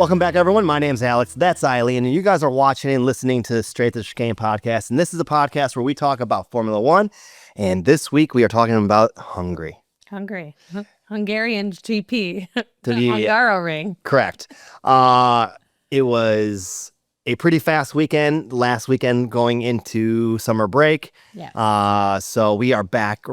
Welcome back, everyone. My name's Alex. That's Eileen, and you guys are watching and listening to the Straight to Chicane podcast. And this is a podcast where we talk about Formula One. And this week we are talking about Hungary. Hungarian GP. The The- Hungaroring. Correct. It was a pretty fast weekend, last weekend going into summer break. Yeah. So we are back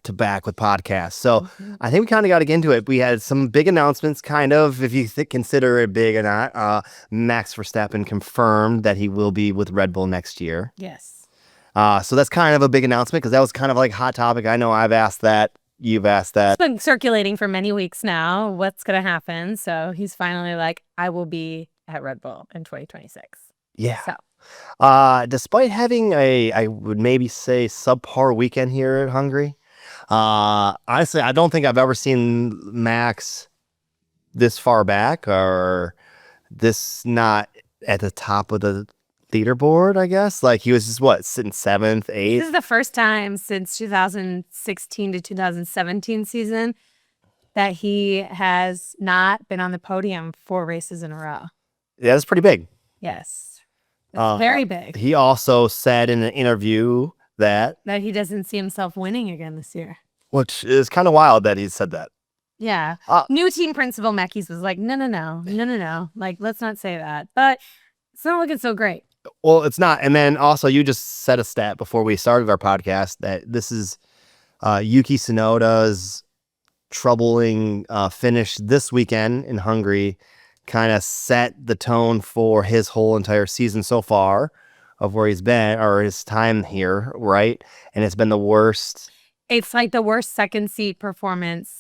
to back with podcasts. So I think we kind of got to get into it. We had some big announcements, kind of, if you consider it big or not. Max Verstappen confirmed that he will be with Red Bull next year. Yes. So that's kind of a big announcement because that was kind of like a hot topic. I know I've asked that. You've asked that. It's been circulating for many weeks now. What's going to happen? So he's finally like, I will be at Red Bull in 2026. Yeah. So Despite having I would maybe say subpar weekend here at Hungary, honestly, I don't think I've ever seen Max this far back or this not at the top of the leaderboard, I guess. Like he was just sitting 7th, 8th. this is the first time since 2016 to 2017 season that he has not been on the podium 4 races in a row. Yeah, that's pretty big. Yes. It's very big. He also said in an interview that That he doesn't see himself winning again this year. which is kind of wild that he said that. Yeah. Uh, New team principal Mekis was like, no. Like, let's not say that. But it's not looking so great. Well, it's not. And then also you just said a stat before we started our podcast that this is Yuki Tsunoda's troubling finish this weekend in Hungary kind of set the tone for his whole entire season so far of where he's been or his time here, right? And it's been the worst. It's like the worst second seat performance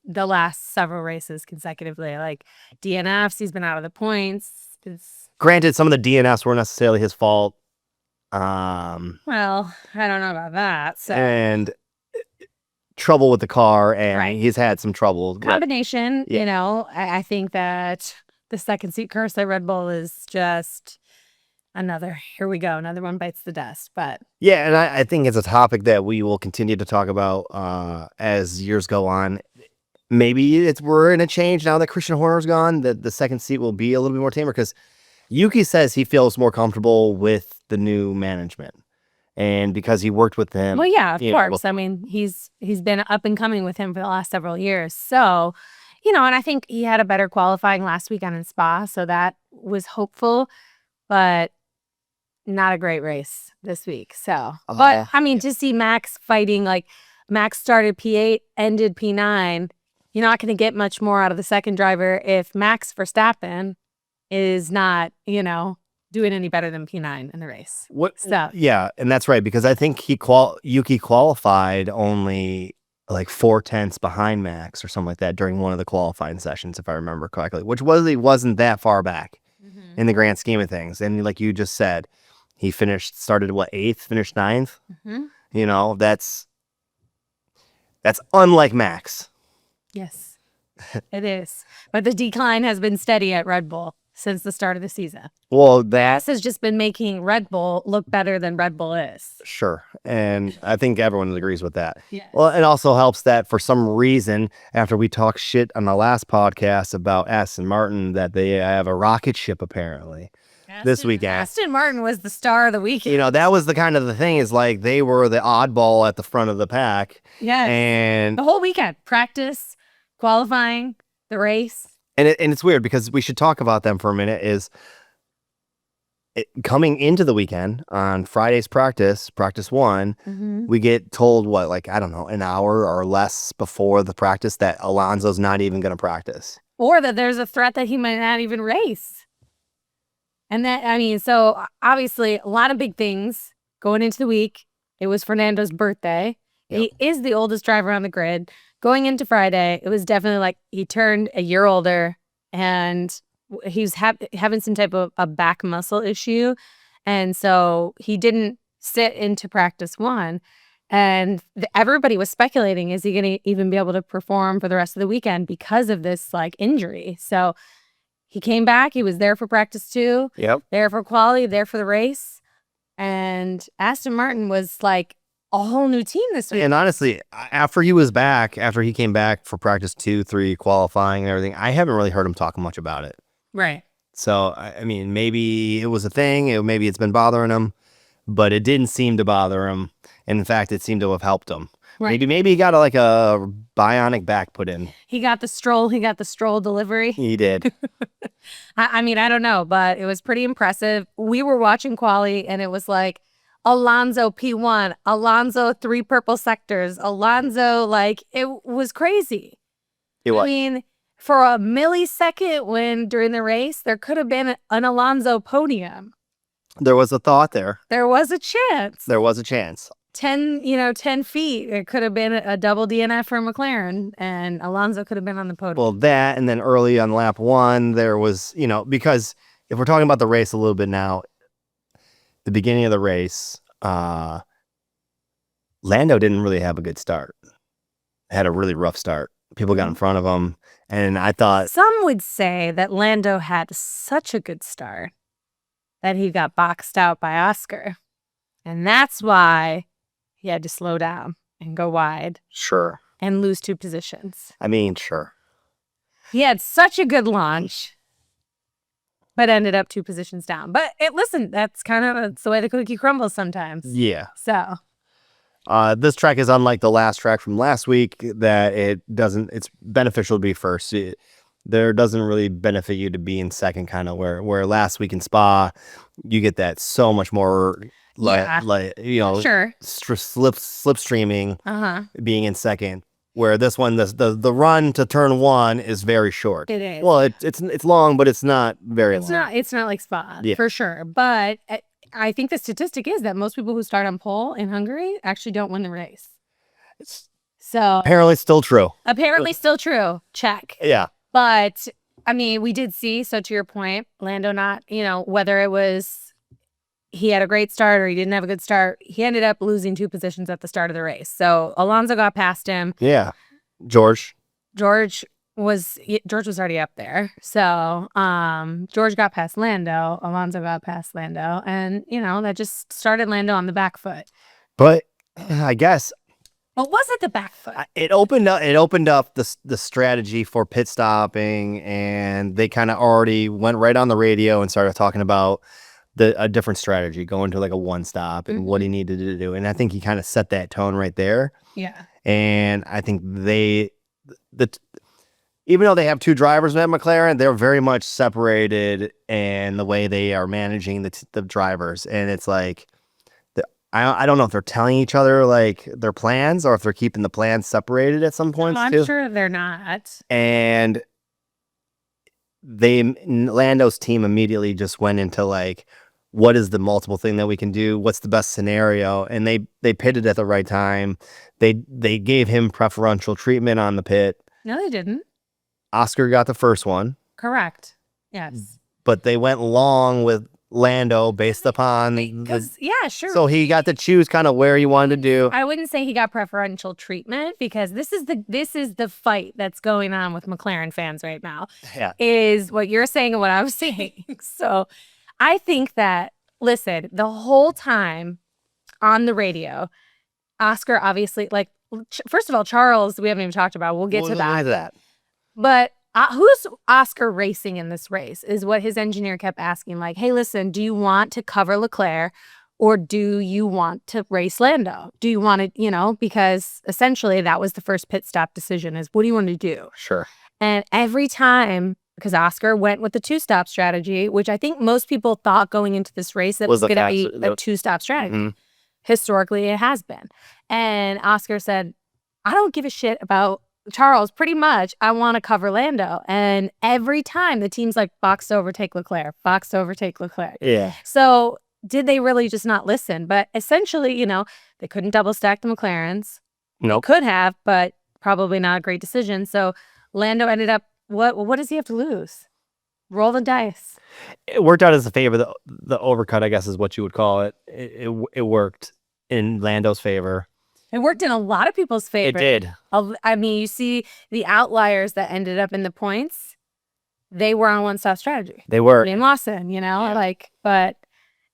the last several races consecutively. Like DNFs, he's been out of the points. Granted, some of the DNFs weren't necessarily his fault. Well, I don't know about that. So And trouble with the car, and Right. he's had some trouble. but- combination, Yeah. I think that the second seat curse at Red Bull is just here we go. Another one bites the dust. But Yeah, and I think it's a topic that we will continue to talk about as years go on. Maybe we're in a change now that Christian Horner's gone, that the second seat will be a little bit more tamer because Yuki says he feels more comfortable with the new management. And because he worked with them. well, yeah, of you know, course. I mean, he's been up and coming with him for the last several years. So, and I think he had a better qualifying last weekend in Spa, so that was hopeful, but not a great race this week. So, but I mean, to see Max fighting, like Max started P8, ended P9, you're not going to get much more out of the second driver if Max Verstappen is not, doing any better than P9 in the race. So, Yeah, and that's right, because I think Yuki qualified only like 4/10 behind Max or something like that during one of the qualifying sessions, if I remember correctly, which wasn't that far back in the grand scheme of things. And like you just said, he started 8th, finished 9th. That's unlike Max. yes, it is. But the decline has been steady at Red Bull since the start of the season. Well, This has just been making Red Bull look better than Red Bull is. sure. And I think everyone agrees with that. Yes. Well, it also helps that for some reason, after we talked shit on the last podcast about Aston Martin, that they have a rocket ship apparently this weekend. Aston Martin was the star of the weekend. That was the thing is like they were the oddball at the front of the pack. Yes. And The whole weekend. Practice, qualifying, the race. and it's weird because we should talk about them for a minute coming into the weekend on Friday's practice 1, we get told I don't know, an hour or less before the practice that Alonso's not even going to practice. Or that there's a threat that he might not even race. And so obviously a lot of big things going into the week. It was Fernando's birthday. Yep. He is the oldest driver on the grid. Going into Friday, it was definitely like he turned a year older and he's having some type of a back muscle issue. And so he didn't sit into practice 1. And everybody was speculating, is he going to even be able to perform for the rest of the weekend because of this injury? So he came back. He was there for practice 2, Yep. there for quali, there for the race. And Aston Martin was a whole new team this week. And honestly, after he came back for practice 2, 3, qualifying and everything, I haven't really heard him talk much about it. Right. So, I mean, maybe it was a thing. Maybe it's been bothering him, but it didn't seem to bother him. And in fact, it seemed to have helped him. Right. Maybe he got a bionic back put in. He got the stroll delivery. He did. I mean, I don't know, but it was pretty impressive. We were watching quali and it was like Alonso P1, Alonso 3 purple sectors, Alonso, like it was crazy. It was. I mean, for a millisecond when during the race, there could have been an Alonso podium. There was a thought there. There was a chance. There was a chance. 10 feet. It could have been a double DNF for McLaren, and Alonso could have been on the podium. Well, that, and then early on lap 1, there was, because if we're talking about the race a little bit now, the beginning of the race, Lando didn't really have a good start. Had a really rough start. People got in front of him, and I thought... Some would say that Lando had such a good start that he got boxed out by Oscar, and that's why he had to slow down and go wide. Sure. And lose 2 positions. I mean, sure. He had such a good launch, but ended up 2 positions down. But listen, that's kind of the way the cookie crumbles sometimes. Yeah. So. This track is unlike the last track from last week that it's beneficial to be first. There doesn't really benefit you to be in second, kind of where last week in Spa, you get that so much more... Sure. slipstreaming, being in second. Where this one, the run to turn 1 is very short. It is. Well, it's long, but it's not very long. It's not like Spa, for sure. But I think the statistic is that most people who start on pole in Hungary actually don't win the race. So apparently still true. Check. Yeah. But I mean, we did see. So to your point, Lando not, whether it was. He had a great start or he didn't have a good start. He ended up losing 2 positions at the start of the race. So Alonso got past him. Yeah. George was already up there. So George got past Lando. Alonso got past Lando. And, that just started Lando on the back foot. But I guess... What was it, the back foot? It opened up the strategy for pit stopping, and they kind of already went right on the radio and started talking about a different strategy, going to like a 1 stop and what he needed to do. And I think he kind of set that tone right there. Yeah. And I think even though they have 2 drivers at McLaren, they're very much separated in the way they are managing the drivers. And it's like, I don't know if they're telling each other like their plans or if they're keeping the plans separated at some points. I'm sure they're not. And Lando's team immediately just went into like, what is the multiple thing that we can do? What's the best scenario? And they pitted at the right time. They gave him preferential treatment on the pit. No, they didn't. Oscar got the first one. Correct. Yes. But they went long with Lando based upon yeah, sure. So he got to choose kind of where he wanted to do. I wouldn't say he got preferential treatment because this is the fight that's going on with McLaren fans right now. Yeah. Is what you're saying and what I was saying. So I think that, listen, the whole time on the radio, Oscar obviously, like, first of all, Charles, we haven't even talked about. We'll get to that. But who's Oscar racing in this race is what his engineer kept asking. Like, hey, listen, do you want to cover Leclerc or do you want to race Lando? Do you want to, because essentially that was the first pit stop decision is what do you want to do? Sure. And every time, because Oscar went with the 2-stop strategy, which I think most people thought going into this race that it was going to be a 2-stop strategy. Mm-hmm. Historically, it has been. And Oscar said, I don't give a shit about Charles. Pretty much, I want to cover Lando. And every time the team's like, box overtake Leclerc, box overtake Leclerc. Yeah. So did they really just not listen? But essentially, they couldn't double stack the McLarens. Nope. Could have, but probably not a great decision. So Lando ended up, what does he have to lose? Roll the dice. It worked out as a favor. The overcut, I guess, is what you would call it. It worked in Lando's favor. It worked in a lot of people's favor. It did. I mean, you see the outliers that ended up in the points, they were on 1-stop strategy. They were. Liam Lawson, but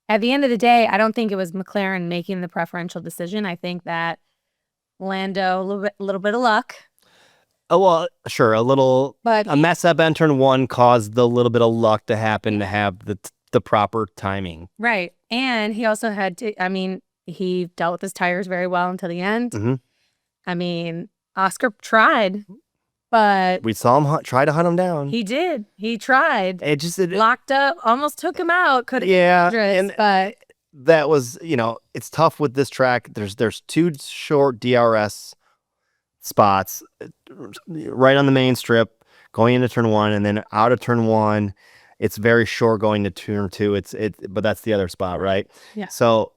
at the end of the day, I don't think it was McLaren making the preferential decision. I think that Lando, a little bit of luck. Oh, well, sure. But a mess up in turn one caused the little bit of luck to happen to have the proper timing. Right. And he also had to, I mean, he dealt with his tires very well until the end. Mhm. I mean, Oscar tried, but We saw him try to hunt him down. he did. He tried. It Locked up, almost took him out. Could have yeah, been dangerous, and but that was, it's tough with this track. There's two short DRS spots right on the main strip going into turn one, and then out of turn one, it's very short going to turn two. But that's the other spot, right? Yeah. So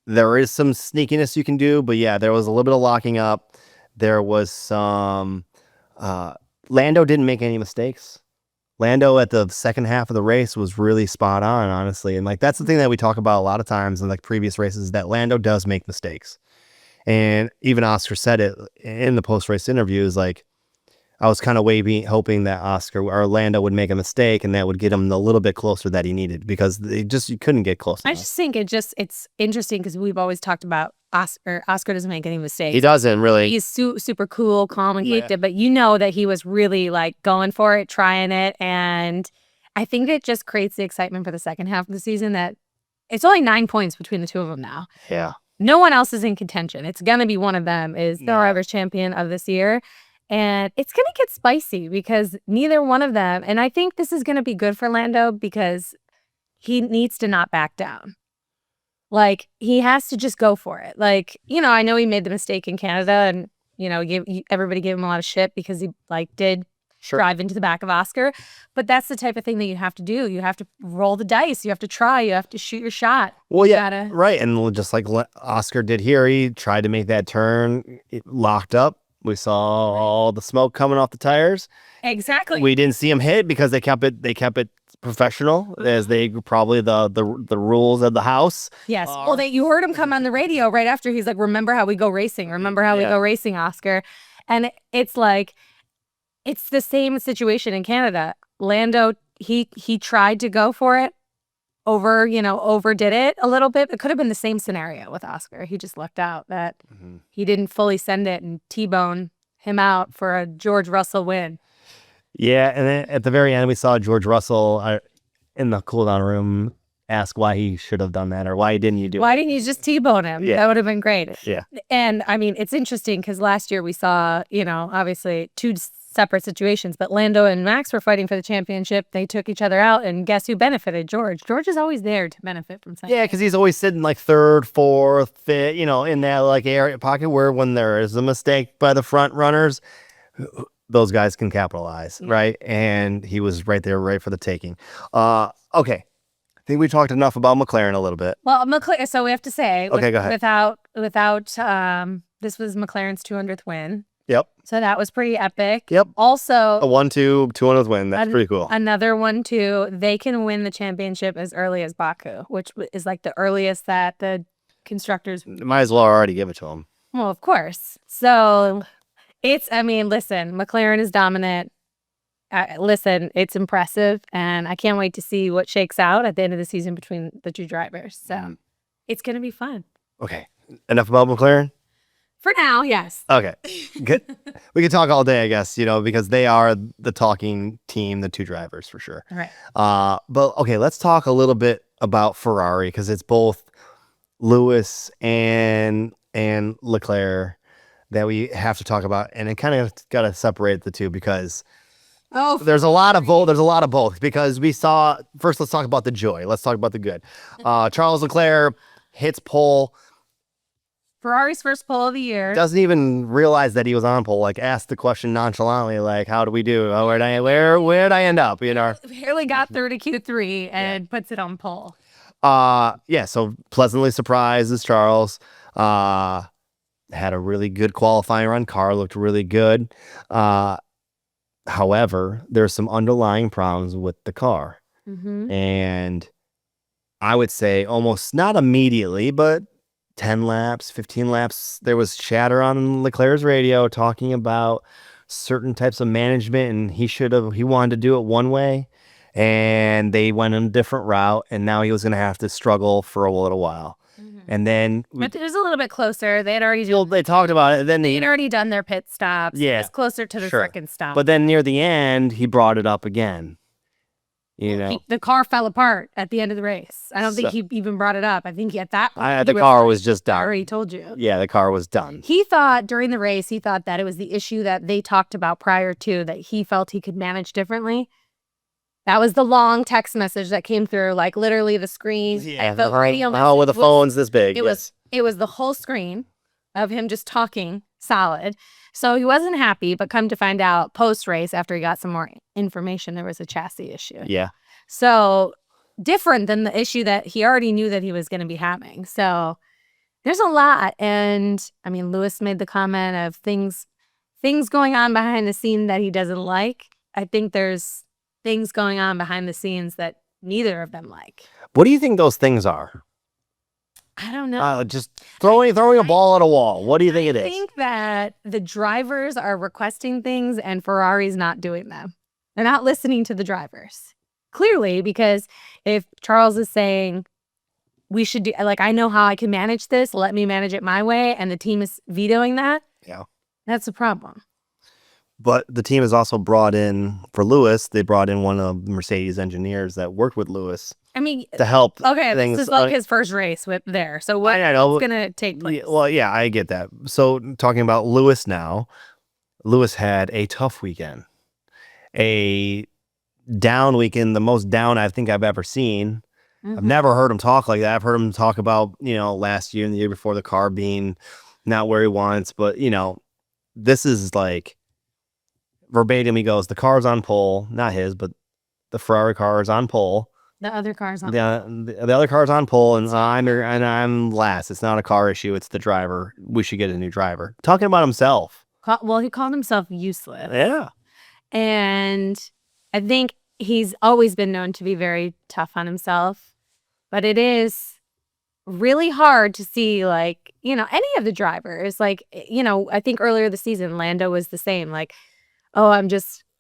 there is some sneakiness you can do, but yeah, there was a little bit of locking up. There was some. Lando didn't make any mistakes. Lando at the second half of the race was really spot on, honestly. And like, that's the thing that we talk about a lot of times in like previous races, that Lando does make mistakes. And even Oscar said it in the post-race interviews, like, I was kind of hoping that Oscar or Lando would make a mistake and that would get him the little bit closer that he needed, because you couldn't get close enough. I just think it's interesting because we've always talked about Oscar. Oscar doesn't make any mistakes. He doesn't really. He's super cool, calm, and collected, but you know that he was really like going for it, trying it. And I think it just creates the excitement for the second half of the season that it's only 9 points between the two of them now. Yeah. No one else is in contention. It's going to be one of them is the drivers' champion of this year. And it's going to get spicy because neither one of them, and I think this is going to be good for Lando because he needs to not back down. Like, he has to just go for it. Like, I know he made the mistake in Canada and, everybody gave him a lot of shit because he did drive into the back of Oscar. But that's the type of thing that you have to do. You have to roll the dice. You have to try. You have to shoot your shot. Well, yeah, right. And just like Oscar did here, he tried to make that turn, it locked up. We saw all the smoke coming off the tires. Exactly. We didn't see him hit because they kept it professional, as they probably the rules of the house. Yes. Well, you heard him come on the radio right after. He's like, "Remember how we go racing? Remember how we go racing, Oscar?" And it's like, it's the same situation in Canada. Lando, he tried to go for it, overdid it a little bit. It could have been the same scenario with Oscar. He just lucked out that he didn't fully send it and T-bone him out for a George Russell win. Yeah, and then at the very end, we saw George Russell in the cool-down room ask why he should have done that, or why didn't you do it? Why didn't you just T-bone him? Yeah. That would have been great. Yeah. And I mean, it's interesting because last year we saw, obviously two separate situations, but Lando and Max were fighting for the championship. They took each other out, and guess who benefited? George. George is always there to benefit from something. Yeah, because he's always sitting like third, fourth, fifth, in that like area pocket where when there is a mistake by the front runners, those guys can capitalize, right? And he was right there, right for the taking. Okay. I think we talked enough about McLaren a little bit. Well, so we have to say, okay, go ahead. Without this was McLaren's 200th win. Yep. So that was pretty epic. Yep. Also, a 1-2 200th win. That's pretty cool. Another 1-2. They can win the championship as early as Baku, which is like the earliest that the constructors might as well already give it to them. Well, of course. So listen, McLaren is dominant. Listen, it's impressive, and I can't wait to see what shakes out at the end of the season between the two drivers. So it's going to be fun. Okay. Enough about McLaren? For now, yes. Okay. Good. We could talk all day, I guess, because they are the talking team, the two drivers for sure. All right. But okay, let's talk a little bit about Ferrari, because it's both Lewis and Leclerc that we have to talk about, and it kind of got to separate the two because there's a lot of both. Because we saw first. Let's talk about the joy. Let's talk about the good. Charles Leclerc hits pole. Ferrari's first pole of the year. Doesn't even realize that he was on pole. Like, asked the question nonchalantly, like, "How do we do? Oh, where'd I end up?" Barely got through to Q3 and puts it on pole. So pleasantly surprised as Charles. Had a really good qualifying run. Car looked really good. However, there's some underlying problems with the car. Mm-hmm. And I would say almost not immediately, but 10 laps, 15 laps, there was chatter on Leclerc's radio talking about certain types of management, and he wanted to do it one way. and they went in a different route, and now he was going to have to struggle for a little while. And then But it was a little bit closer. They had already they talked about it. Then they'd already done their pit stops. Yeah, it was closer to the second stop. But then near the end, he brought it up again. You know, the car fell apart at the end of the race. I don't think he even brought it up. I think at that point, the car was just done. I already told you. Yeah, the car was done. He thought during the race, he thought that it was the issue that they talked about prior to that he felt he could manage differently. That was the long text message that came through, like literally the screen. Yeah, the radio with the phone's this big. It was the whole screen of him just talking solid. So he wasn't happy, but come to find out post-race after he got some more information, there was a chassis issue. Yeah. So different than the issue that he already knew that he was going to be having. So there's a lot. And I mean, Lewis made the comment of things going on behind the scene that he doesn't like. I think there's things going on behind the scenes that neither of them like. What do you think those things are? I don't know. Just throwing a ball at a wall. What do you think it is? I think that the drivers are requesting things and Ferrari's not doing them. They're not listening to the drivers. Clearly, because if Charles is saying, we should do, like, I know how I can manage this, let me manage it my way, and the team is vetoing that, that's a problem. But the team has also brought in, for Lewis, they brought in one of the Mercedes engineers that worked with Lewis. I mean, to help. Okay, things. this is like his first race there. So what's going to take place? Well, yeah, I get that. So talking about Lewis now, Lewis had a tough weekend. A down weekend, the most down I think I've ever seen. I've never heard him talk like that. I've heard him talk about, last year and the year before the car being not where he wants. But, this is like verbatim. He goes, the car's on pole, not his, but the Ferrari car is on pole. The other car's on the other car's on pole, and I'm last. It's not a car issue. It's the driver. We should get a new driver. Talking about himself. Well, he called himself useless. Yeah. And I think he's always been known to be very tough on himself. But it is really hard to see, like, any of the drivers. Like, I think earlier this season, Lando was the same. Like, oh,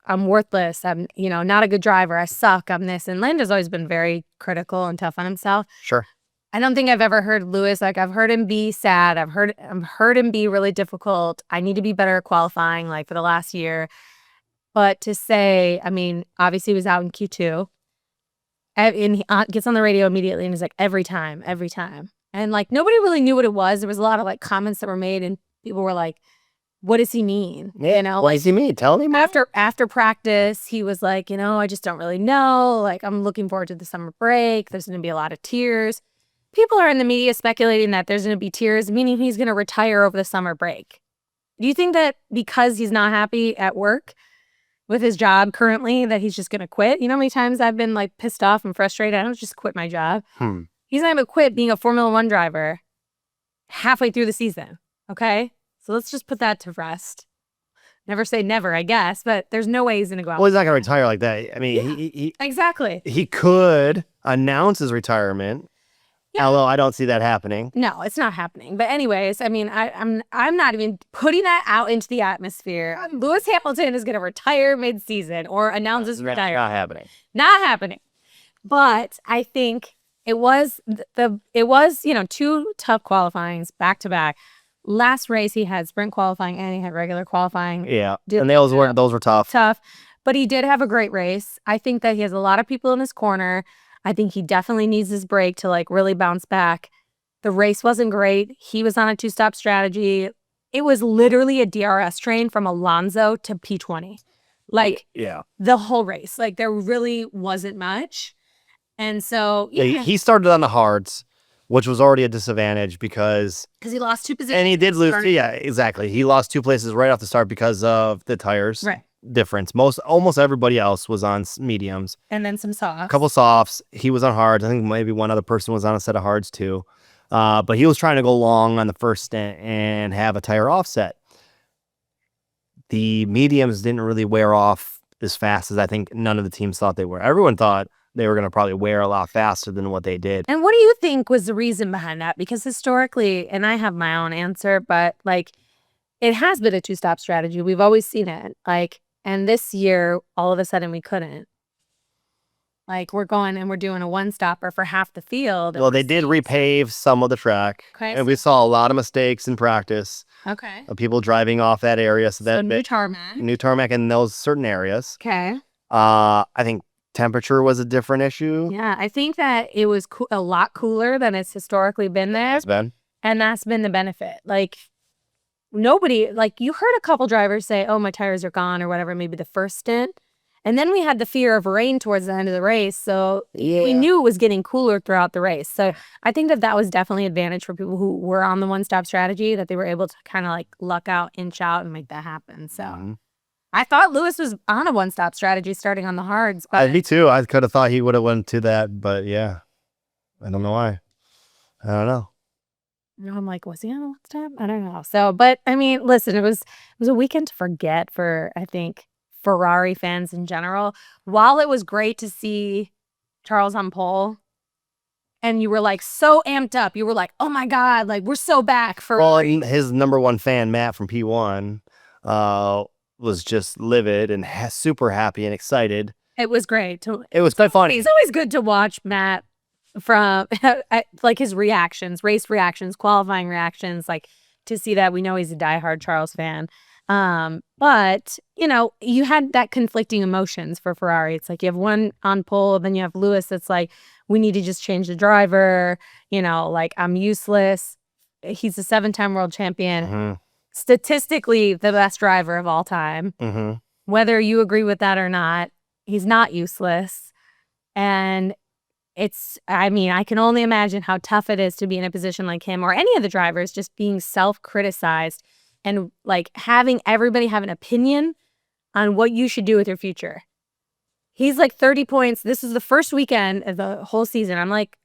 I'm worthless. I'm, not a good driver. I suck. I'm this. And Lando's always been very critical and tough on himself. Sure. I don't think I've ever heard Lewis, like, I've heard him be sad. I've heard him be really difficult. I need to be better at qualifying, like, for the last year. But to say, I mean, obviously he was out in Q2. And he gets on the radio immediately and he's like, every time. And, like, nobody really knew what it was. There was a lot of, like, comments that were made and people were like, what does he mean? Yeah, what does he mean? Tell me more. After practice, he was like, I just don't really know. Like, I'm looking forward to the summer break. There's going to be a lot of tears. People are in the media speculating that there's going to be tears, meaning he's going to retire over the summer break. Do you think that because he's not happy at work with his job currently, that he's just going to quit? You know how many times I've been, like, pissed off and frustrated? I don't just quit my job. He's not going to quit being a Formula One driver halfway through the season, okay? So let's just put that to rest. Never say never, I guess, but there's no way he's going to go out. Well, he's not going to retire like that. I mean, he exactly. He could announce his retirement, although I don't see that happening. No, it's not happening. But anyways, I mean, I'm not even putting that out into the atmosphere. Lewis Hamilton is going to retire mid-season or announce his retirement. Not happening. Not happening. But I think it was two tough qualifyings back to back. Last race, he had sprint qualifying and he had regular qualifying. Yeah, and those were tough. But he did have a great race. I think that he has a lot of people in his corner. I think he definitely needs his break to, like, really bounce back. The race wasn't great. He was on a two-stop strategy. It was literally a DRS train from Alonso to P20. Like, the whole race. Like, there really wasn't much. And so, he started on the hards, which was already a disadvantage because he lost 2 positions. And he did lose. Yeah, exactly. He lost 2 places right off the start because of the tires difference. Almost everybody else was on mediums. And then some softs. A couple softs. He was on hards. I think maybe one other person was on a set of hards too. But he was trying to go long on the first stint and have a tire offset. The mediums didn't really wear off as fast as I think none of the teams thought they were. Everyone thought they were going to probably wear a lot faster than what they did. And what do you think was the reason behind that? Because historically, and I have my own answer, but, like, it has been a two-stop strategy. We've always seen it. Like, and this year, all of a sudden, we couldn't. Like we're going and we're doing a one-stopper for half the field. Well, they did repave some of the track, Okay, and we saw a lot of mistakes in practice Okay. of people driving off that area. So new tarmac. New tarmac in those certain areas. Okay. I think temperature was a different issue. Yeah, I think that it was a lot cooler than it's historically been there. It's been. And that's been the benefit. Like nobody, like you heard a couple drivers say, oh, my tires are gone or whatever, maybe the first stint. And then we had the fear of rain towards the end of the race. So we knew it was getting cooler throughout the race. So I think that was definitely an advantage for people who were on the one-stop strategy, that they were able to kind of like luck out, inch out, and make that happen. So I thought Lewis was on a one-stop strategy starting on the hards. But Me too. I could have thought he would have went to that, but yeah. I don't know why. I don't know. I'm like, was he on a one-stop? I don't know. So, but I mean, listen, it was a weekend to forget for, I think, Ferrari fans in general. While it was great to see Charles on pole, and you were like so amped up, you were like, oh my God, like we're so back for. Well, his number one fan, Matt from P1, was just livid and super happy and excited. It was great. It was quite funny. It's always good to watch Matt from like his reactions, race reactions, qualifying reactions, like to see that. We know he's a diehard Charles fan. But you know, you had that conflicting emotions for Ferrari. It's like you have one on pole, then you have Lewis that's like, we need to just change the driver, you know, like I'm useless. He's a 7-time world champion, statistically the best driver of all time. Whether you agree with that or not, he's not useless. And I mean, I can only imagine how tough it is to be in a position like him or any of the drivers, just being self-criticized and like having everybody have an opinion on what you should do with your future. He's like 30 points. This is the first weekend of the whole season. I'm like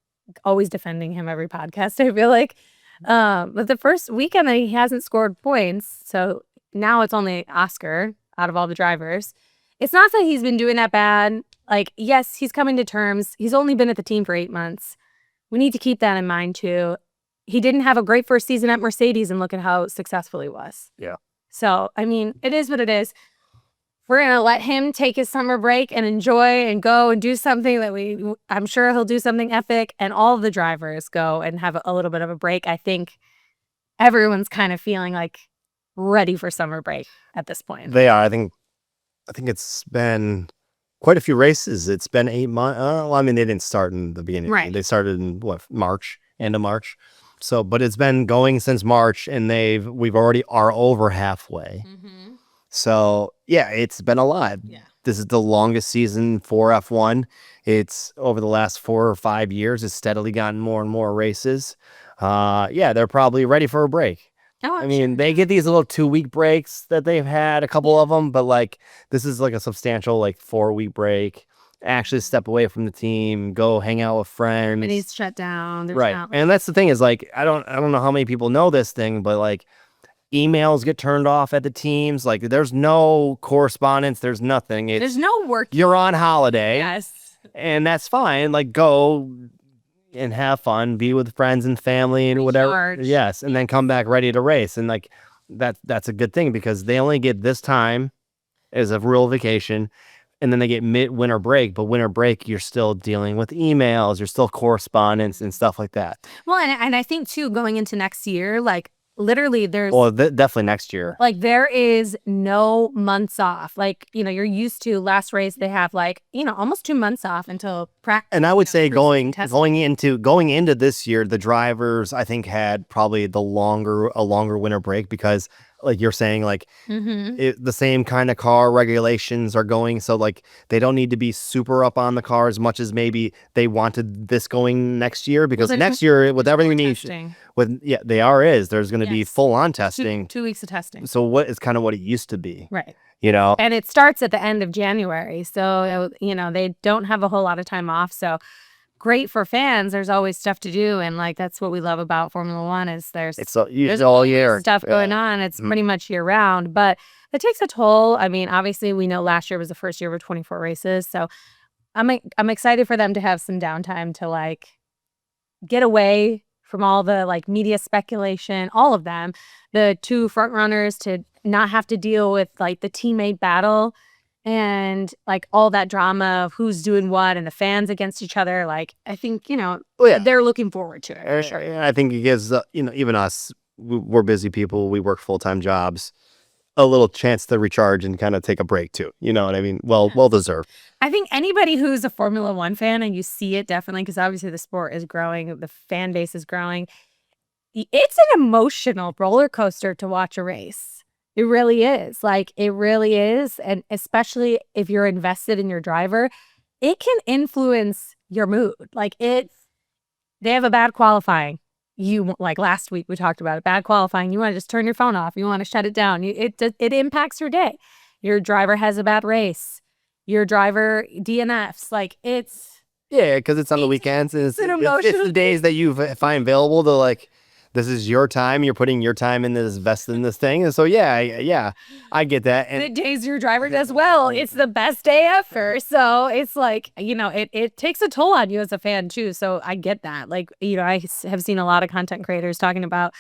always defending him every podcast, I feel like. But the first weekend that he hasn't scored points, so now it's only Oscar out of all the drivers. It's not that he's been doing that bad. Like, yes, he's coming to terms. He's only been at the team for 8 months. We need to keep that in mind too. He didn't have a great first season at Mercedes, and look at how successful he was. Yeah. So, I mean, it is what it is. We're going to let him take his summer break and enjoy and go and do something that I'm sure he'll do something epic, and all of the drivers go and have a little bit of a break. I think everyone's kind of feeling like ready for summer break at this point. They are. I think it's been quite a few races. It's been 8 months. Well, I mean, they didn't start in the beginning. Right. They started in March, end of March. So, but it's been going since March, and we've already are over halfway. So yeah, it's been a lot. Yeah. This is the longest season for F1. It's over the last 4 or 5 years. It's steadily gotten more and more races. Yeah, they're probably ready for a break. Oh, I mean, they get these little 2-week breaks that they've had, a couple of them, but like this is like a substantial like 4-week break. Actually step away from the team, go hang out with friends. And he's shut down. There's Right. And that's the thing is like, I don't know how many people know this thing, but like emails get turned off at the teams. Like there's no correspondence. There's nothing. There's no work. You're on holiday. Yes. And that's fine. Like go and have fun, be with friends and family and whatever. Recharge. Yes. And then come back ready to race. And like that's a good thing because they only get this time as a real vacation. And then they get winter break, but winter break, you're still dealing with emails, you're still correspondence and stuff like that. Well, and I think too, going into next year, like literally there's definitely next year. Like there is no months off. Like, you know, you're used to last race, they have like, you know, almost 2 months off until practice. And I would say going into this year, the drivers I think had probably a longer winter break because like you're saying, like the same kind of car regulations are going. So like they don't need to be super up on the car as much as maybe they wanted this going next year because next year with everything we need there's going to be full on testing. 2 weeks of testing. So what is kind of what it used to be. Right. You know, and it starts at the end of January. So, you know, they don't have a whole lot of time off. So great for fans. There's always stuff to do. And like, that's what we love about Formula One is there's all year stuff going on. It's pretty much year round, but it takes a toll. I mean, obviously we know last year was the first year of 24 races. So I'm excited for them to have some downtime to like get away from all the like media speculation, all of them, the 2 front runners to not have to deal with like the teammate battle and like all that drama of who's doing what and the fans against each other. Like, I think, they're looking forward to it for sure. And I think it gives, even us, we're busy people, we work full-time jobs, a little chance to recharge and kind of take a break too. You know what I mean? Well deserved. I think anybody who's a Formula One fan, and you see it definitely, because obviously the sport is growing, the fan base is growing. It's an emotional roller coaster to watch a race. It really is. Like, it really is. And especially if you're invested in your driver, it can influence your mood. Like, they have a bad qualifying. Like last week we talked about it, bad qualifying. You want to just turn your phone off. You want to shut it down. It impacts your day. Your driver has a bad race. Your driver DNFs. Like, because it's on the weekends. And it's the days that you find available to, like, this is your time. You're putting your time in this, invested in this thing. And so, I get that. And the days your driver does well, it's the best day ever. So it's like, it takes a toll on you as a fan too. So I get that. Like, I have seen a lot of content creators talking about,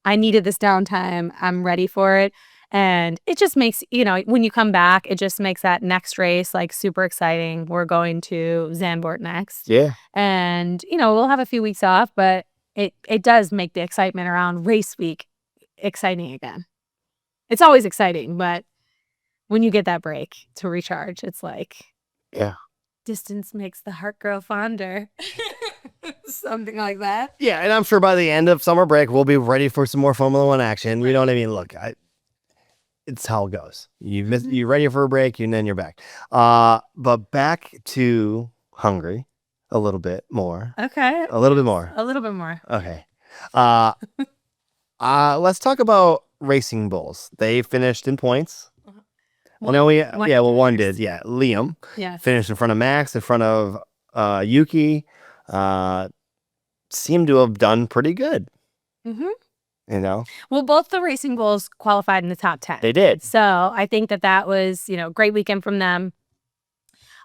I needed this downtime. I'm ready for it. And it just makes, when you come back, it just makes that next race like super exciting. We're going to Zandvoort next. Yeah. And, we'll have a few weeks off, but it does make the excitement around race week exciting again. It's always exciting, but when you get that break to recharge, it's like, distance makes the heart grow fonder. Something like that. Yeah, and I'm sure by the end of summer break, we'll be ready for some more Formula One action. You know what I mean? Look, it's how it goes. You're ready for a break, and then you're back. But back to Hungary. A little bit more. Okay. A little bit more. A little bit more. Okay. Let's talk about Racing Bulls. They finished in points. One did. Yeah, Liam. Yeah. Finished in front of Max, in front of Yuki. Seemed to have done pretty good. Mm-hmm. Well, both the Racing Bulls qualified in the top 10. They did. So I think that was, great weekend from them.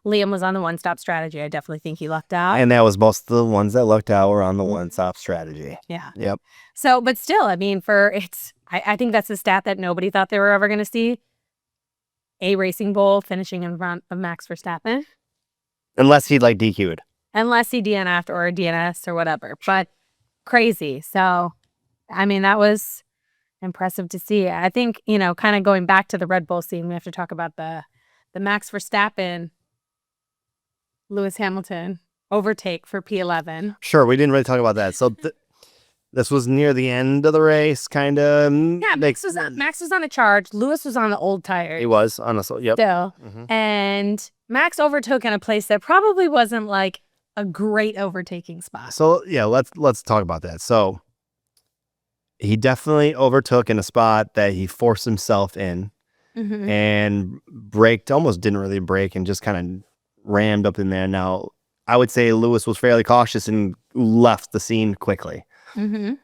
Liam was on the one-stop strategy. I definitely think he lucked out. And that was most of the ones that lucked out were on the one-stop strategy. Yeah. Yep. So, but still, I mean, I think that's a stat that nobody thought they were ever going to see. A Racing Bull finishing in front of Max Verstappen. Unless he DQ'd. Unless he DNF'd or DNS or whatever. But crazy. So, I mean, that was impressive to see. I think, kind of going back to the Red Bull scene, we have to talk about the Max Verstappen Lewis Hamilton overtake for P11. Sure, we didn't really talk about that. So this was near the end of the race, kind of. Yeah, Max was on a charge. Lewis was on the old tire. He was on a still. Mm-hmm. And Max overtook in a place that probably wasn't like a great overtaking spot. So let's talk about that. So he definitely overtook in a spot that he forced himself in, and almost didn't really brake, and just kind of rammed up in there. Now, I would say Lewis was fairly cautious and left the scene quickly. Mm-hmm.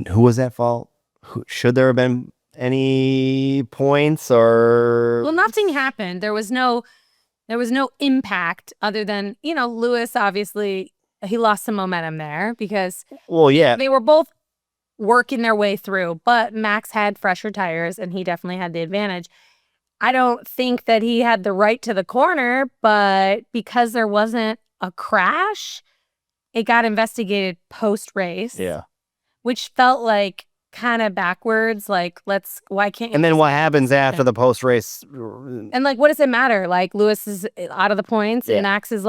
Who was at fault? Should there have been any points or? Well, nothing happened. There was no impact other than, Lewis, obviously, he lost some momentum there because they were both working their way through, but Max had fresher tires and he definitely had the advantage. I don't think that he had the right to the corner, but because there wasn't a crash, it got investigated post-race. Yeah. Which felt like kind of backwards. Like, why can't you? And then what happens after the post-race? And what does it matter? Like, Lewis is out of the points and Max is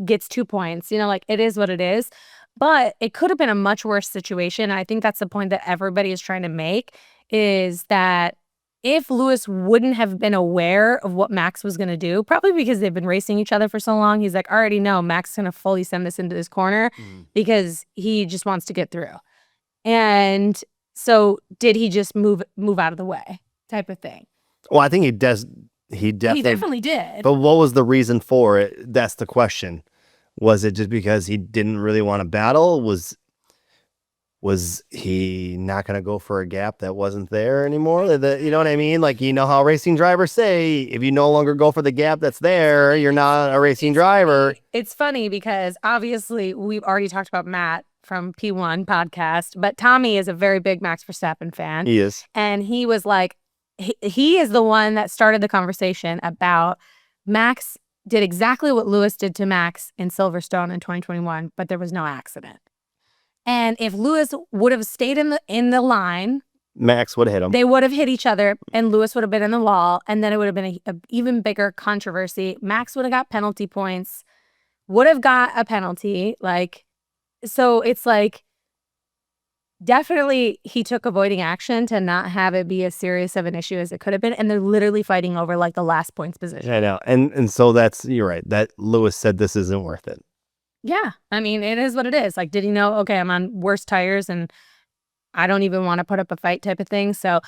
gets 2 points. It is what it is. But it could have been a much worse situation. And I think that's the point that everybody is trying to make, is that if Lewis wouldn't have been aware of what Max was going to do, probably because they've been racing each other for so long, he's like, I already know Max is going to fully send this into this corner because he just wants to get through. And so did he just move out of the way type of thing? Well, I think he does. He definitely did. But what was the reason for it? That's the question. Was it just because he didn't really want to battle? Was he not going to go for a gap that wasn't there anymore? You know what I mean? Like, how racing drivers say, if you no longer go for the gap that's there, you're not a racing driver. It's funny because obviously we've already talked about Matt from P1 podcast, but Tommy is a very big Max Verstappen fan. He is. And he was like, he is the one that started the conversation about Max did exactly what Lewis did to Max in Silverstone in 2021, but there was no accident. And if Lewis would have stayed in the line, Max would have hit him. They would have hit each other, and Lewis would have been in the wall, and then it would have been a even bigger controversy. Max would have got penalty points, would have got a penalty. Like, so it's like, definitely he took avoiding action to not have it be as serious of an issue as it could have been, and they're literally fighting over like the last points position. I know, and so you're right. That Lewis said this isn't worth it. Yeah, I mean, it is what it is. Like, did he know? Okay, I'm on worse tires, and I don't even want to put up a fight type of thing. So,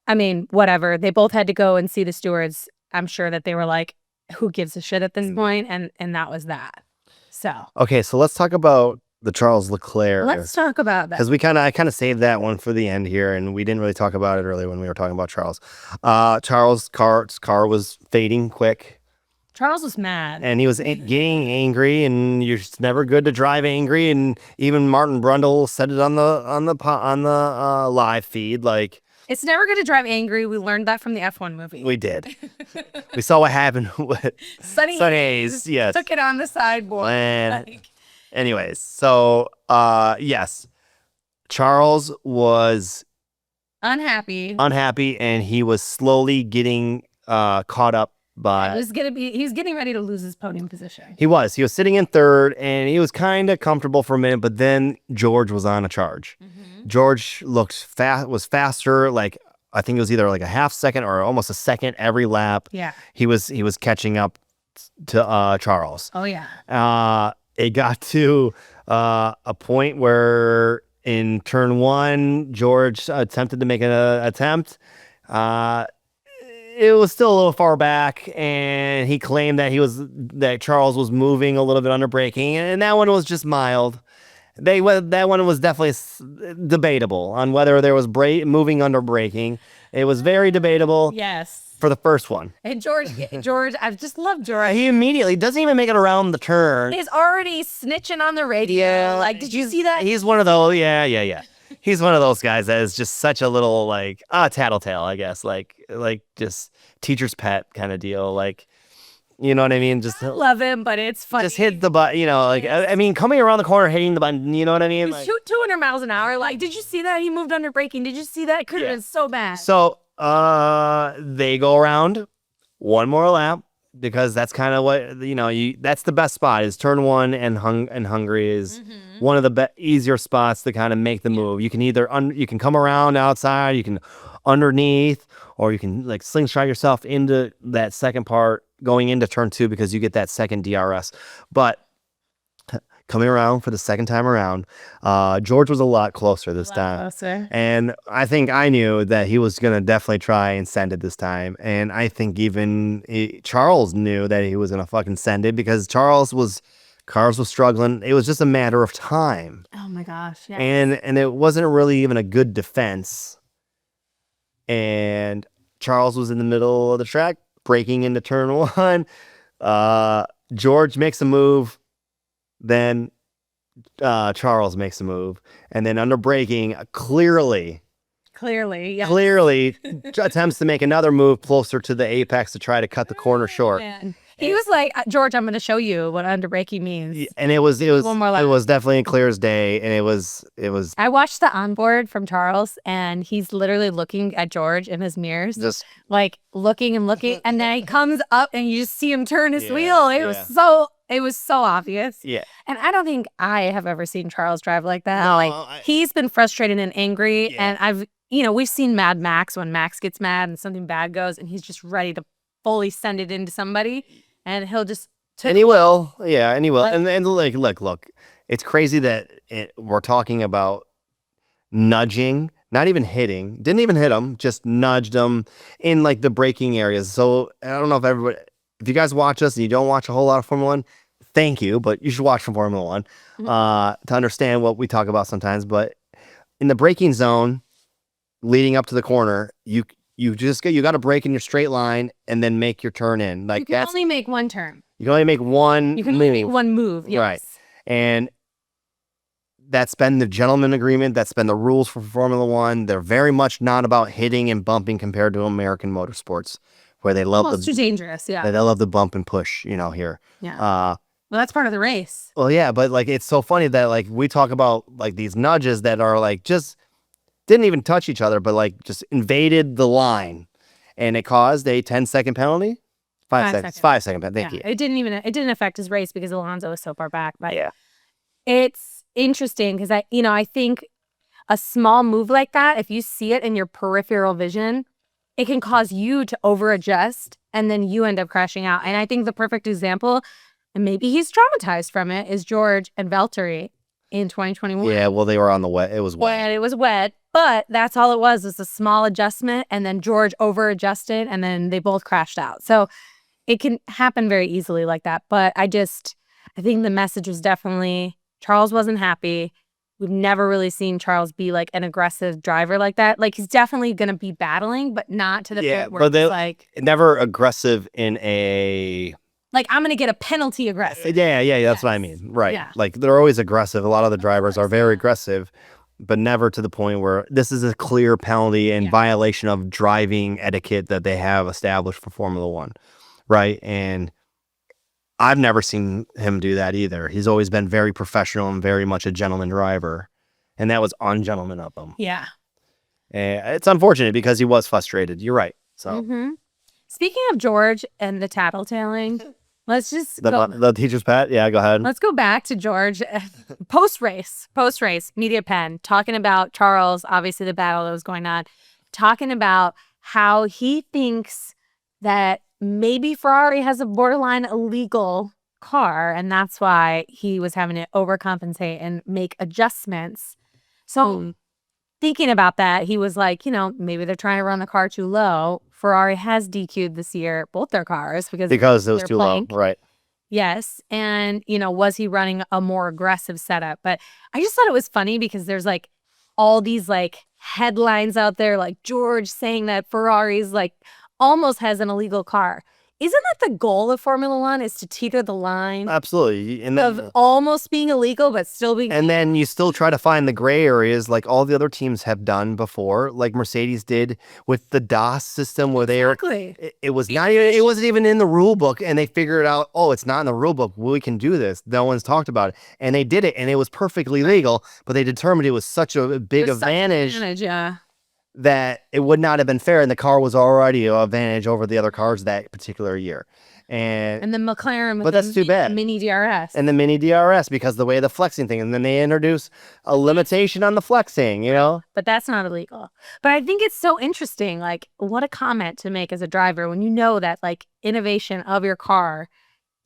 I mean, whatever. They both had to go and see the stewards. I'm sure that they were like, who gives a shit at this point? And that was that. So. Okay, so let's talk about the Charles Leclerc. Let's talk about that. Because I kind of saved that one for the end here, and we didn't really talk about it earlier when we were talking about Charles. Charles' car was fading quick. Charles was mad. And he was getting angry, and you're just never good to drive angry. And even Martin Brundle said it on the live feed, like, it's never good to drive angry. We learned that from the F1 movie. We did. We saw what happened with Sunny Hayes. Yes, took it on the sideboard. Anyways, so yes, Charles was unhappy, and he was slowly getting caught up. But he was getting ready to lose his podium position. He was sitting in third, and he was kind of comfortable for a minute, but then George was on a charge. Mm-hmm. George was faster, like I think it was either like a half second or almost a second every lap. Yeah. He was catching up to Charles. Oh yeah. It got to a point where in turn one, George attempted to make an attempt. It was still a little far back, and he claimed that Charles was moving a little bit under braking, and that one was just mild. That one was definitely debatable on whether there was moving under braking. It was very debatable. Yes. For the first one. And George, I just love George. He immediately doesn't even make it around the turn. He's already snitching on the radio. Yeah, like, did you see that? He's one of those. Yeah. He's one of those guys that is just such a little like tattletale, I guess, like just teacher's pet kind of deal. Like, you know what I mean? Just I love him, but it's funny. Just hit the button, like I mean, coming around the corner, hitting the button. You know what I mean? Like, 200 miles an hour. Like, did you see that? He moved under braking. Did you see that? It could have been so bad. So they go around one more lap. Because that's kind of what that's the best spot is turn one, and Hungary is one of the easier spots to kind of make the move. You can either you can come around outside, you can underneath, or you can like slingshot yourself into that second part going into turn two because you get that second DRS. But coming around for the second time around, George was a lot closer this time. Closer. And I think I knew that he was going to definitely try and send it this time. And I think even Charles knew that he was going to fucking send it because Cars was struggling. It was just a matter of time. Oh my gosh. Yeah. And it wasn't really even a good defense. And Charles was in the middle of the track, breaking into turn one. George makes a move. Then Charles makes a move, and then under braking, clearly attempts to make another move closer to the apex to try to cut the corner short. Man. He was like, George, I'm going to show you what under braking means. And it was definitely clear as day, and it was. I watched the onboard from Charles, and he's literally looking at George in his mirrors, just like looking and looking, and then he comes up, and you just see him turn his wheel. It was so obvious. Yeah. And I don't think I have ever seen Charles drive like that. No, he's been frustrated and angry. Yeah. And we've seen Mad Max when Max gets mad and something bad goes and he's just ready to fully send it into somebody. And he'll just... And he will. Yeah, and he will. And like, look, it's crazy that we're talking about nudging, not even hitting. Didn't even hit him, just nudged him in like the braking areas. So I don't know if you guys watch us and you don't watch a whole lot of Formula One, thank you, but you should watch Formula One to understand what we talk about sometimes. But in the braking zone, leading up to the corner, you got to brake in your straight line and then make your turn in. Like, you can only make one turn. You can only make one. You can only make one move. Yes. Right, and that's been the gentleman agreement. That's been the rules for Formula One. They're very much not about hitting and bumping compared to American motorsports, where they love It's too dangerous. Yeah. they love the bump and push, here. Yeah. Well, that's part of the race. Well, yeah, but like it's so funny that like we talk about like these nudges that are like just didn't even touch each other, but like just invaded the line, and it caused a 10-second penalty. 5 seconds. 5 second penalty. Thank you. It didn't affect his race because Alonso was so far back. But yeah, it's interesting because I think a small move like that, if you see it in your peripheral vision, it can cause you to over adjust and then you end up crashing out. And I think the perfect example, and maybe he's traumatized from it, is George and Valtteri in 2021. Yeah, well, they were on the wet. It was wet. It was wet, but that's all it was a small adjustment. And then George over adjusted and then they both crashed out. So it can happen very easily like that. But I think the message was definitely Charles wasn't happy. We've never really seen Charles be like an aggressive driver like that. Like he's definitely going to be battling, but not to the point where it's like never aggressive in a like I'm going to get a penalty aggressive. Yeah, that's what I mean. Right. Yeah. Like they're always aggressive. A lot of the drivers are very aggressive, but never to the point where this is a clear penalty and violation of driving etiquette that they have established for Formula One. Right. And I've never seen him do that either. He's always been very professional and very much a gentleman driver. And that was ungentleman of him. Yeah. And it's unfortunate because he was frustrated. You're right. So Speaking of George and the tattletaling, let's just the teacher's pet. Yeah, go ahead. Let's go back to George post-race, media pen, talking about Charles, obviously the battle that was going on, talking about how he thinks that maybe Ferrari has a borderline illegal car, and that's why he was having to overcompensate and make adjustments. So thinking about that, he was like, maybe they're trying to run the car too low. Ferrari has DQ'd this year, both their cars, because it was too low, right? Yes. And, was he running a more aggressive setup? But I just thought it was funny because there's like all these like headlines out there, like George saying that Ferrari's like almost has an illegal car. Isn't that the goal of Formula One, is to teeter the line? Absolutely. And of almost being illegal, but still being... And then you still try to find the gray areas like all the other teams have done before, like Mercedes did with the DOS system where it wasn't even in the rule book, and they figured out, it's not in the rule book. We can do this. No one's talked about it. And they did it, and it was perfectly legal, but they determined it was such a big advantage. That it would not have been fair, and the car was already an advantage over the other cars that particular year. And the McLaren, but that's too bad. Mini DRS. And the Mini DRS, because the way the flexing thing, and then they introduce a limitation on the flexing, But that's not illegal. But I think it's so interesting, like, what a comment to make as a driver when you know that, like, innovation of your car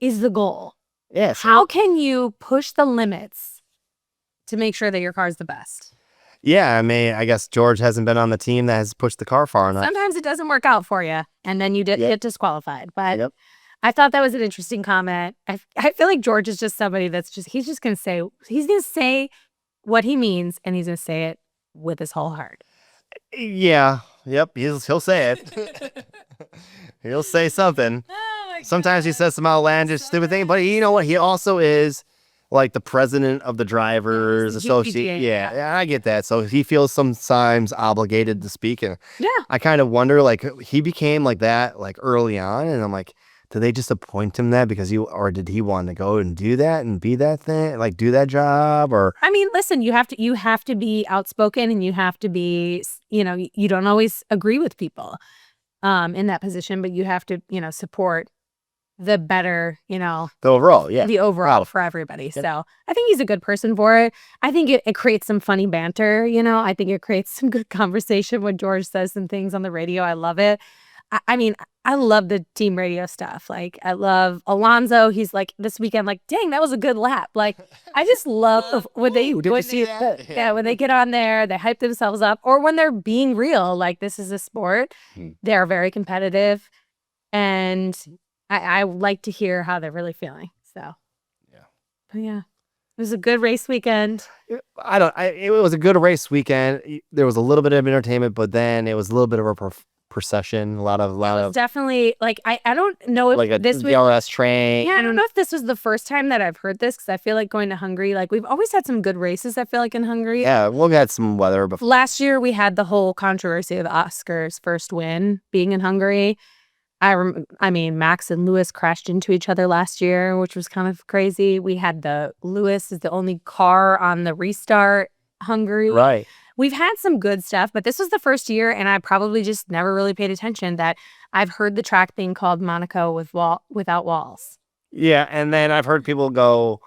is the goal. Yes. How can you push the limits to make sure that your car is the best? Yeah, I mean, I guess George hasn't been on the team that has pushed the car far enough. Sometimes it doesn't work out for you, and then you get disqualified. But I thought that was an interesting comment. I feel like George is just somebody he's just going to say what he means, and he's going to say it with his whole heart. Yeah, yep, he'll say it. He'll say something. Sometimes he says some outlandish, stupid thing, but you know what? He also is like the president of the drivers association. Yeah, I get that. So he feels sometimes obligated to speak. And I kind of wonder, like, he became like that, like early on. And I'm like, did they just appoint him that because or did he want to go and do that and be that thing, like do that job? Or I mean, listen, you have to be outspoken, and you have to be, you don't always agree with people in that position, but you have to, support the better, the overall for everybody. Yep. So I think he's a good person for it. I think it creates some funny banter, I think it creates some good conversation when George says some things on the radio. I love it. I mean, I love the team radio stuff. Like, I love Alonso. He's like, this weekend, like, dang, that was a good lap. Like, I just love when they get on there, they hype themselves up, or when they're being real, like, this is a sport. They're very competitive, and I like to hear how they're really feeling. So, but it was a good race weekend. It was a good race weekend. There was a little bit of entertainment, but then it was a little bit of a procession, a lot It's of definitely like I don't know if like a this was DRS train. I don't know if this was the first time that I've heard this because I feel like going to Hungary, like we've always had some good races. I feel like in Hungary. Yeah, we've had some weather before. Last year we had the whole controversy of Oscar's first win being in Hungary. I mean, Max and Lewis crashed into each other last year, which was kind of crazy. We had Lewis is the only car on the restart Hungary. Right. We've had some good stuff, but this was the first year, and I probably just never really paid attention that I've heard the track being called Monaco without walls. Yeah, and then I've heard people go,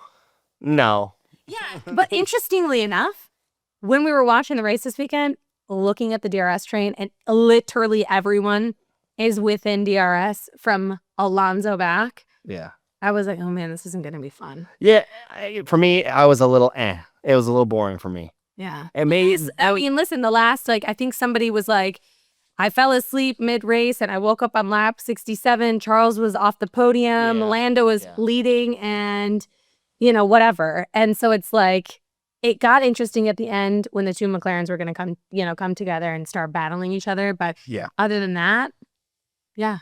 no. Yeah, but interestingly enough, when we were watching the race this weekend, looking at the DRS train, and literally everyone is within DRS from Alonso back. Yeah. I was like, oh man, this isn't going to be fun. Yeah, for me, I was a little It was a little boring for me. Yeah. It made, I mean, listen, the last, like, I think somebody was like, I fell asleep mid-race and I woke up on lap 67. Charles was off the podium. Yeah. Lando was bleeding and, whatever. And so it's like, it got interesting at the end when the two McLarens were going to come together and start battling each other. But other than that, yeah.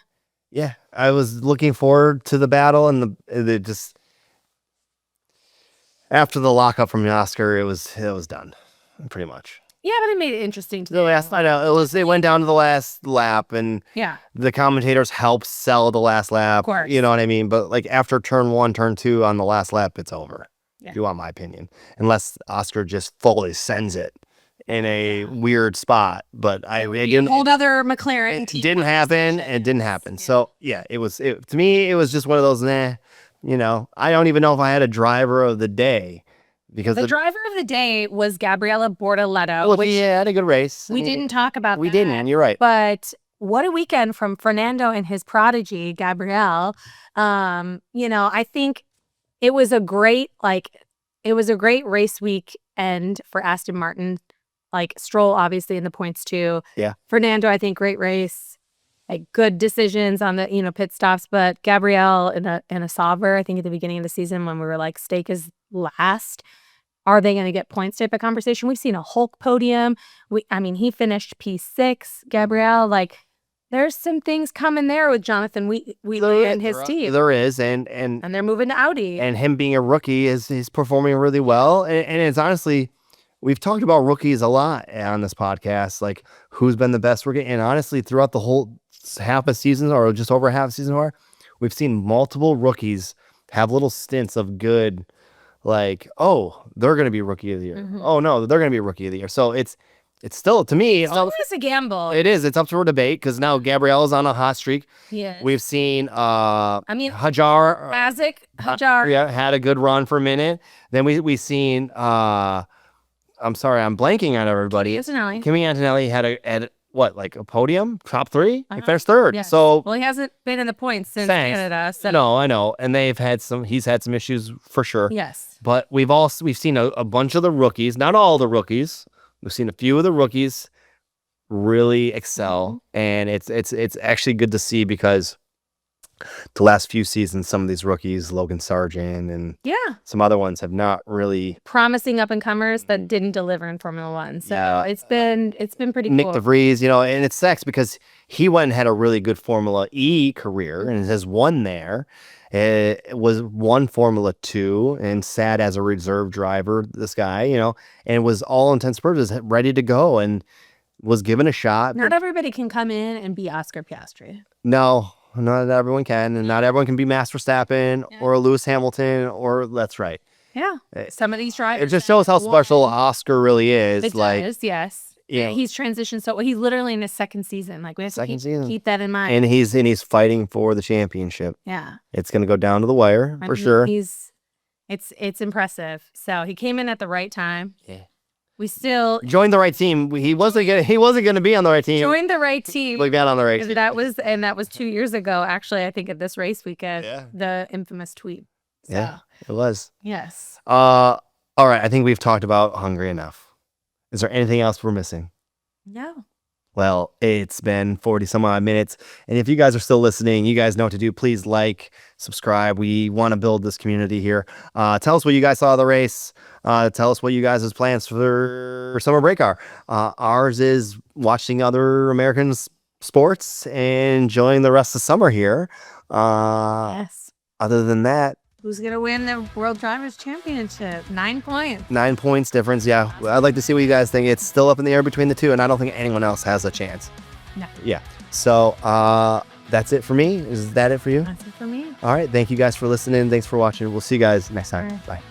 Yeah, I was looking forward to the battle, and the just after the lockup from Oscar, it was done, pretty much. Yeah, but it made it interesting to The last, I know it went down to the last lap, and the commentators helped sell the last lap. Of course. You know what I mean? But like after turn 1, turn 2 on the last lap, it's over. Yeah. If you want my opinion, unless Oscar just fully sends it in a weird spot, but I didn't. Hold other McLaren. It didn't happen. It didn't happen. So yeah, to me, it was just one of those. I don't even know if I had a driver of the day because the driver of the day was Gabriella Bortoleto. Well, yeah, had a good race. We didn't talk about. We didn't. You're right. But what a weekend from Fernando and his prodigy Gabrielle. I think it was a great race weekend for Aston Martin. Like Stroll, obviously, in the points too. Yeah. Fernando, I think, great race. Like good decisions on the pit stops. But Gabrielle in a Sauber, I think at the beginning of the season when we were like, stake is last. Are they going to get points type of conversation? We've seen a Hulk podium. He finished P6. Gabrielle, like, there's some things coming there with Jonathan Wheatley and his team. There is, and they're moving to Audi. And him being a rookie he's performing really well, and it's honestly. We've talked about rookies a lot on this podcast, like who's been the best rookie. And honestly, throughout the whole half a season or just over half a season, we've seen multiple rookies have little stints of good, like, oh, they're going to be rookie of the year. Mm-hmm. Oh, no, they're going to be rookie of the year. So it's still, to me, it's always a gamble. It is. It's up for debate because now Gabrielle's on a hot streak. Yeah. We've seen Hajar. Had a good run for a minute. Then we seen I'm sorry, I'm blanking on everybody. Kimi Antonelli had a podium, top 3? He finished 3rd. Yes. So he hasn't been in the points since Canada. So. No, I know, and he's had some issues for sure. Yes, but we've seen a bunch of the rookies, not all the rookies. We've seen a few of the rookies really excel, and it's actually good to see because the last few seasons, some of these rookies, Logan Sargent and some other ones have not really promising up and comers that didn't deliver in Formula One. So it's been pretty cool. Nick DeVries, and it sucks because he went and had a really good Formula E career and has won there. It was won Formula 2 and sat as a reserve driver, this guy, and was all intents and purposes ready to go and was given a shot. Not everybody can come in and be Oscar Piastri. No. Not everyone can, and not everyone can be Max Verstappen or Lewis Hamilton, that's right. Yeah, some of these drivers. It just shows how special Oscar really is. It does, yes. Yeah, he's transitioned so he's literally in his second season. Like we have to keep that in mind. And he's fighting for the championship. Yeah, it's gonna go down to the wire for sure. It's impressive. So he came in at the right time. Yeah. We still joined the right team. He wasn't gonna be on the right team. Joined the right team. We got on the right team. That was 2 years ago. Actually, I think at this race weekend, the infamous tweet. So, yeah, it was. Yes. All right. I think we've talked about Hungary enough. Is there anything else we're missing? No. Well, it's been 40 some odd minutes. And if you guys are still listening, you guys know what to do. Please like, subscribe. We want to build this community here. Tell us what you guys saw of the race. Tell us what you guys' plans for summer break are. Ours is watching other Americans sports and enjoying the rest of summer here. Yes. Other than that, Who's going to win the World Drivers' Championship? 9 points. 9 points difference. Yeah. I'd like to see what you guys think. It's still up in the air between the two, and I don't think anyone else has a chance. No. Yeah. So that's it for me. Is that it for you? That's it for me. All right. Thank you guys for listening. Thanks for watching. We'll see you guys next time. All right. Bye.